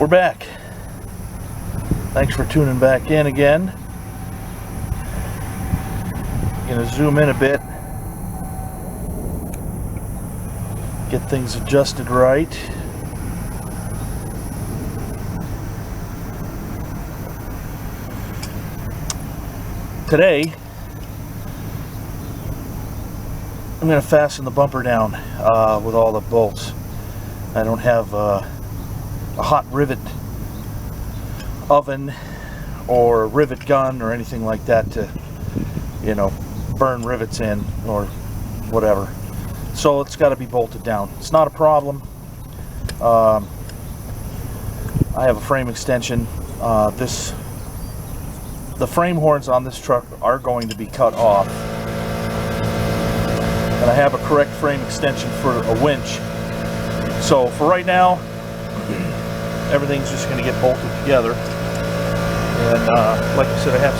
We're back. Thanks for tuning back in again. Gonna zoom in a bit, get things adjusted right. Today, I'm gonna fasten the bumper down with all the bolts. I don't have a hot rivet oven or rivet gun or anything like that to, you know, burn rivets in or whatever. So it's got to be bolted down. It's not a problem. I have a frame extension. The frame horns on this truck are going to be cut off, and I have a correct frame extension for a winch. So for right now, everything's just going to get bolted together. And like I said, I have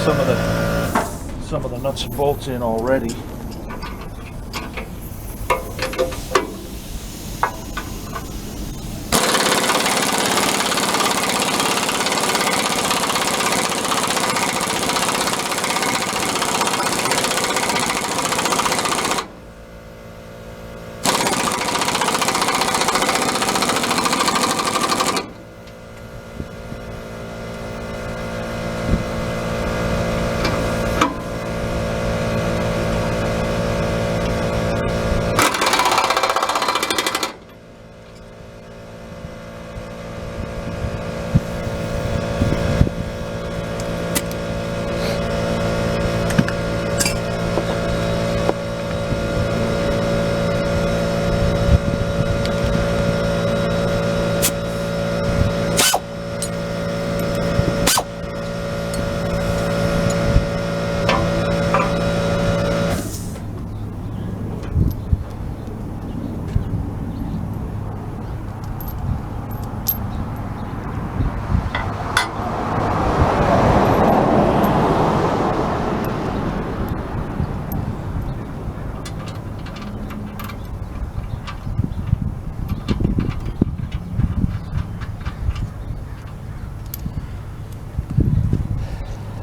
some of the nuts and bolts in already.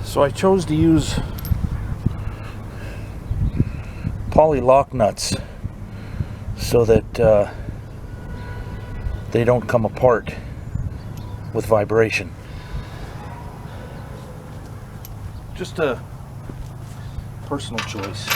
So I chose to use poly lock nuts so that they don't come apart with vibration. Just a personal choice.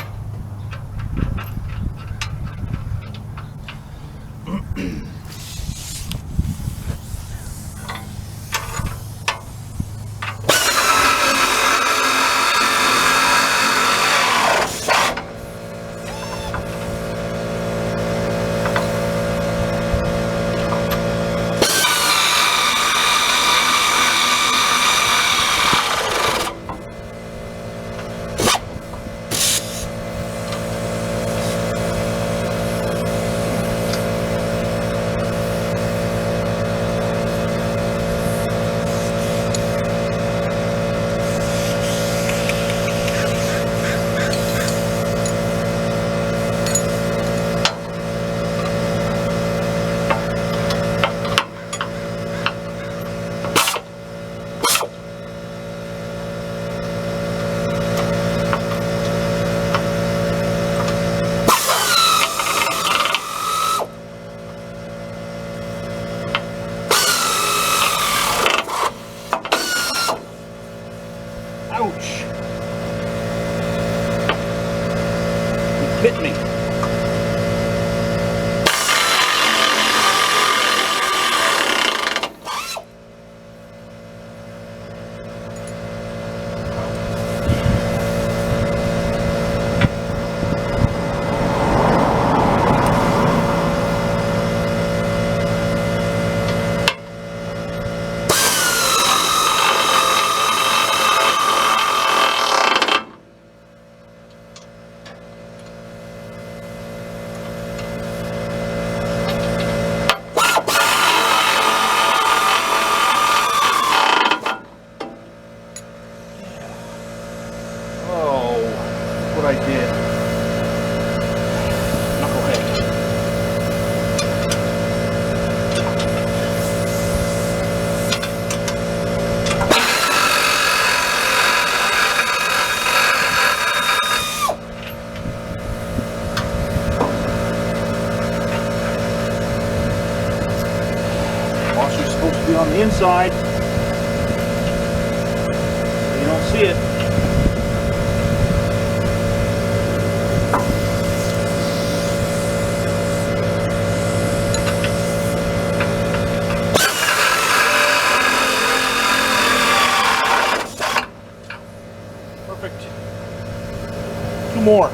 Ouch! It bit me. on the inside. You don't see it. Perfect. Two more.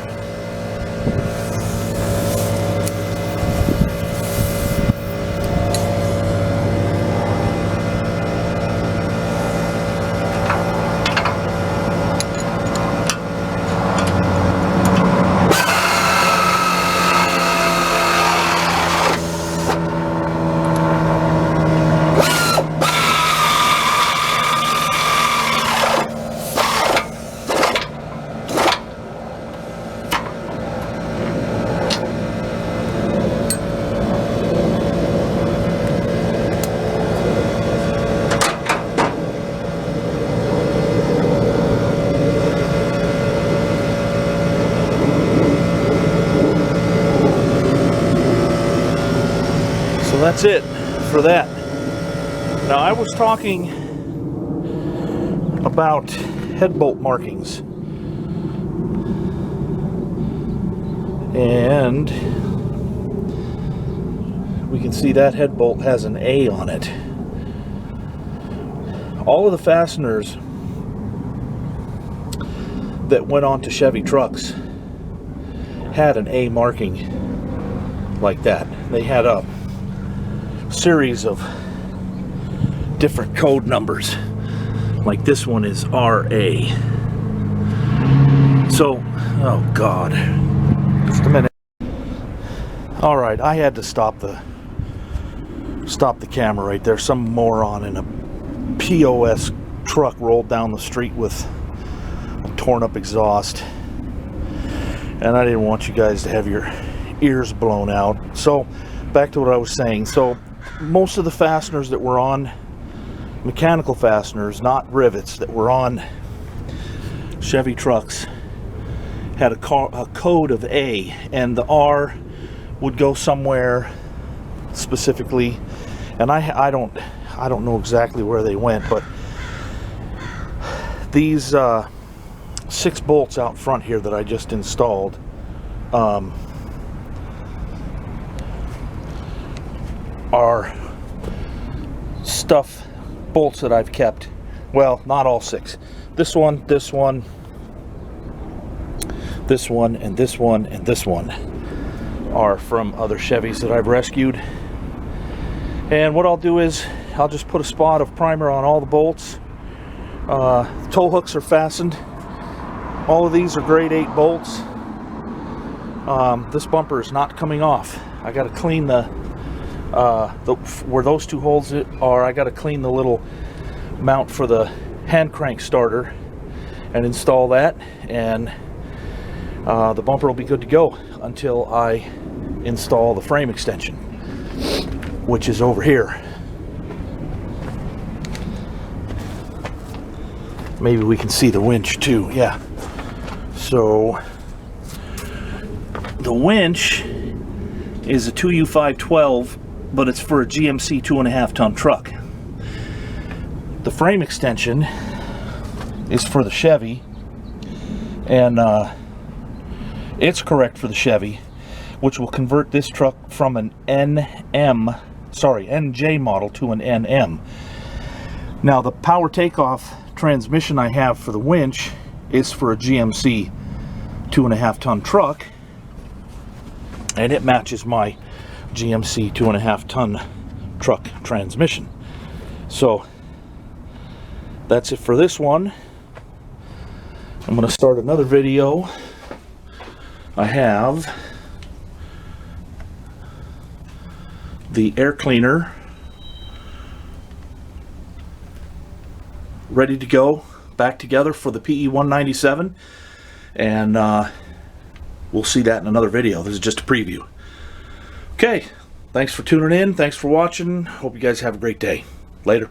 That's it for that. Now, I was talking about head bolt markings, and we can see that head bolt has an A on it. All of the fasteners that went onto Chevy trucks had an A marking like that. They had a series of different code numbers, like this one is RA. So, oh God, just a minute. All right, I had to stop the camera right there. Some moron in a POS truck rolled down the street with a torn up exhaust, and I didn't want you guys to have your ears blown out. So back to what I was saying. So most of the fasteners that were on, mechanical fasteners, not rivets, that were on Chevy trucks had a code of A, and the R would go somewhere specifically, and I don't know exactly where they went, but these 6 bolts out front here that I just installed are stuff bolts that I've kept. Well, not all 6. This one, this one, this one, and this one, and this one are from other Chevys that I've rescued. And what I'll do is I'll just put a spot of primer on all the bolts. Tow hooks are fastened. All of these are grade 8 bolts. This bumper is not coming off. I got to clean where those 2 holes are. I got to clean the little mount for the hand crank starter and install that, and the bumper will be good to go until I install the frame extension, which is over here. Maybe we can see the winch too. Yeah. So the winch is a 2U512, but it's for a GMC 2.5 ton truck. The frame extension is for the Chevy, and it's correct for the Chevy, which will convert this truck from an NJ model to an NM. Now, the power takeoff transmission I have for the winch is for a GMC 2.5 ton truck, and it matches my GMC 2.5 ton truck transmission. So that's it for this one. I'm going to start another video. I have the air cleaner ready to go back together for the PE197, and we'll see that in another video. This is just a preview. Okay, thanks for tuning in, thanks for watching. Hope you guys have a great day. Later.